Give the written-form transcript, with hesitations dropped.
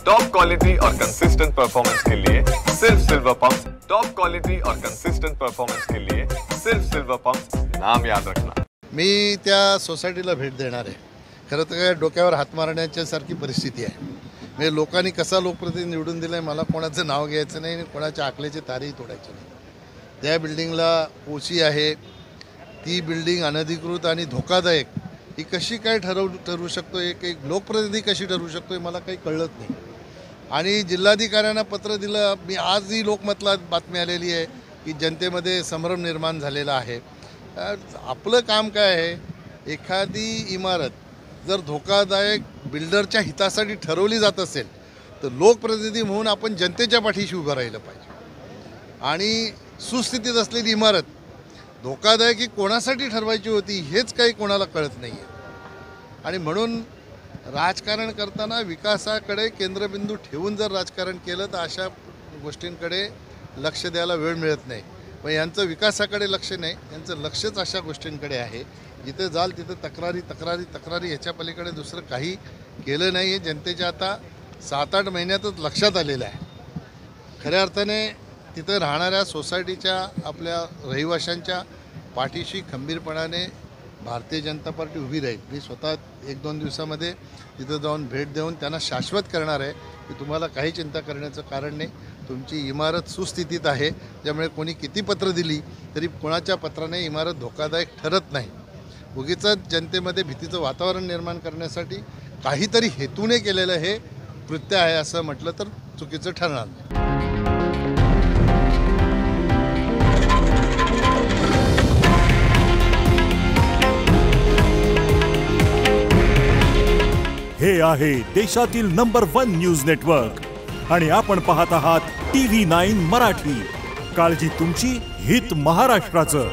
Top quality और consistent performance के लिए सिर्फ सिल्वर पंप्स। टॉप क्वालिटी और कंसिस्टेंट परफॉर्मेंस के लिए सिर्फ सिल्वर पंप्स, नाम याद रखना। मी त्या सोसायटीला भेट देणार आहे। खरं तर काय डोक्यावर हात मारण्याच्या सारखी परिस्थिती आहे। म्हणजे लोकांनी कसा लोकप्रतिनिधी निवडून दिलाय, मला कोणाचं नाव घ्यायचं नाही आणि कोणाच्या आकलेचे तारेही तोडायचे नाही। त्या बिल्डिंगला पोची आहे, ती बिल्डिंग अनधिकृत आणि धोकादायक ही कशी काय ठरवू शकतो, एक लोकप्रतिनिधी कशी ठरवू शकतो हे मला काही कळत नाही। आणि जिल्हाधिकाऱ्यांना पत्र दिलं। मी आज ही लोकमतला बातमी आलेली आहे की जनतेमध्ये संभ्रम निर्माण झालेला आहे। आपलं काम काय आहे, एखादी इमारत जर धोकादायक बिल्डरच्या हितासाठी ठरवली जात असेल तर लोकप्रतिनिधी म्हणून आपण जनतेच्या पाठीशी उभं राहिलं पाहिजे। आणि सुस्थितीत असलेली इमारत धोकादायक ही कोणासाठी ठरवायची होती हेच काही कोणाला कळत नाही आहे। आणि म्हणून राजकारण करताना विकासाकडे केंद्रबिंदू ठेवून जर राजकारण केलं तर अशा गोष्टींकडे लक्ष द्यायला वेळ मिळत नाही। पण यांचं विकासाकडे लक्ष नाही, यांचं लक्षच अशा गोष्टींकडे आहे जिथे जाल तिथे तक्रारी तक्रारी तक्रारी, ह्याच्या पलीकडे दुसरं काही केलं नाही आहे। जनतेच्या आता 7-8 महिन्यातच लक्षात आलेलं आहे। खऱ्या अर्थाने तिथं राहणाऱ्या सोसायटीच्या आपल्या रहिवाशांच्या पाठीशी खंबीरपणाने भारतीय जनता पार्टी उभी राहील। मी स्वतः 1-2 दिवसामध्ये तिथं जाऊन भेट देऊन त्यांना शाश्वत करणार आहे की तुम्हाला काही चिंता करण्याचं कारण नाही। तुमची इमारत सुस्थितीत आहे, त्यामुळे कोणी किती पत्र दिली तरी कोणाच्या पत्राने इमारत धोकादायक ठरत नाही। उगीच जनतेमध्ये भीतीचं वातावरण निर्माण करण्यासाठी काहीतरी हेतूने केलेलं हे कृत्य आहे असं म्हटलं तर चुकीचं ठरणार नाही। हे आहे देशातील नंबर 1 न्यूज नेटवर्क आणि आपण पाहत आहात TV9 मराठी। काळजी तुमची, हित महाराष्ट्राचं।